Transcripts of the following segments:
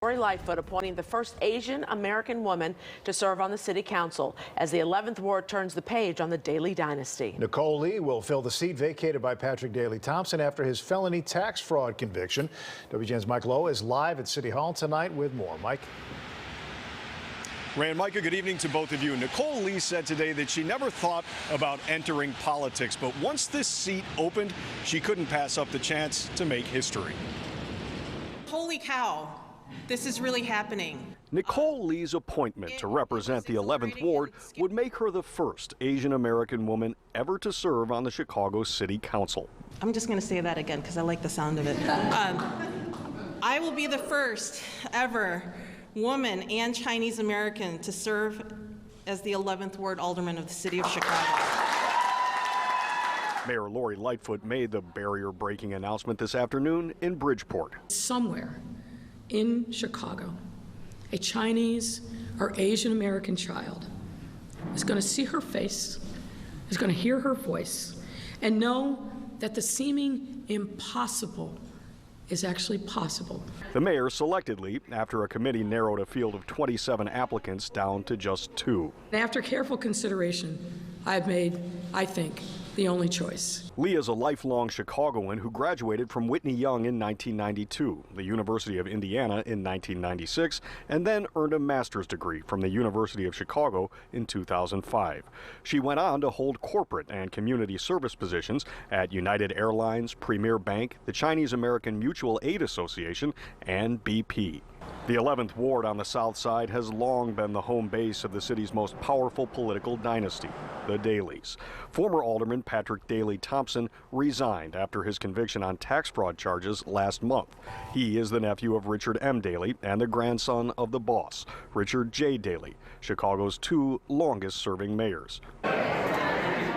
Lori Lightfoot appointing the first Asian American woman to serve on the city council as the 11th ward turns the page on the Daley dynasty. Nicole Lee will fill the seat vacated by Patrick Daley Thompson after his felony tax fraud conviction. WGN's Mike Lowe is live at City Hall tonight with more. Mike. Ray and Micah, good evening to both of you. Nicole Lee said today that she never thought about entering politics, but once this seat opened, she couldn't pass up the chance to make history. Holy cow. This is really happening. Nicole Lee's appointment to represent the 11th Ward would make her the first Asian American woman ever to serve on the Chicago City Council. I'm just going to say that again because I like the sound of it. I will be the first ever woman and Chinese American to serve as the 11th Ward Alderman of the City of Chicago. Mayor Lori Lightfoot made the barrier-breaking announcement this afternoon in Bridgeport. Somewhere in Chicago, a Chinese or Asian American child is going to see her face, is going to hear her voice, and know that the seeming impossible is actually possible. The mayor selected Lee after a committee narrowed a field of 27 applicants down to just 2. After careful consideration, I've made, I think, the only choice. Lee is a lifelong Chicagoan who graduated from Whitney Young in 1992, the University of Indiana in 1996, and then earned a master's degree from the University of Chicago in 2005. She went on to hold corporate and community service positions at United Airlines, Premier Bank, the Chinese American Mutual Aid Association, and BP. The 11th Ward on the South Side has long been the home base of the city's most powerful political dynasty, the Daleys. Former Alderman Patrick Daley Thompson resigned after his conviction on tax fraud charges last month. He is the nephew of Richard M. Daley and the grandson of the boss, Richard J. Daley, Chicago's 2 longest-serving mayors.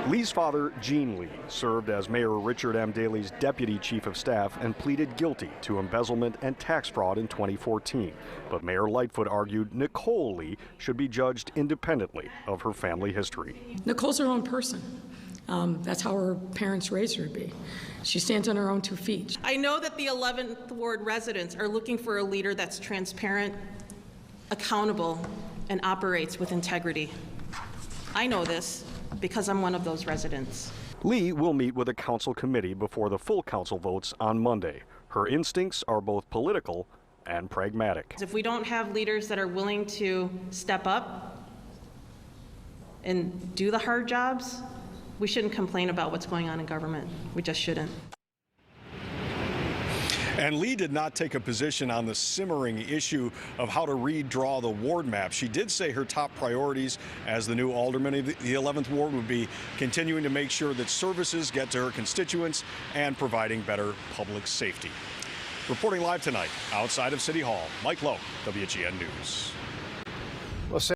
Lee's father, Gene Lee, served as Mayor Richard M. Daley's deputy chief of staff and pleaded guilty to embezzlement and tax fraud in 2014. But Mayor Lightfoot argued Nicole Lee should be judged independently of her family history. Nicole's her own person. That's how her parents raised her to be. She stands on her own 2 feet. I know that the 11th Ward residents are looking for a leader that's transparent, accountable, and operates with integrity. I know this because I'm one of those residents. Lee will meet with a council committee before the full council votes on Monday. Her instincts are both political and pragmatic. If we don't have leaders that are willing to step up and do the hard jobs, we shouldn't complain about what's going on in government. We just shouldn't. And Lee did not take a position on the simmering issue of how to redraw the ward map. She did say her top priorities as the new alderman of the 11th Ward would be continuing to make sure that services get to her constituents and providing better public safety. Reporting live tonight outside of City Hall, Mike Lowe, WGN News.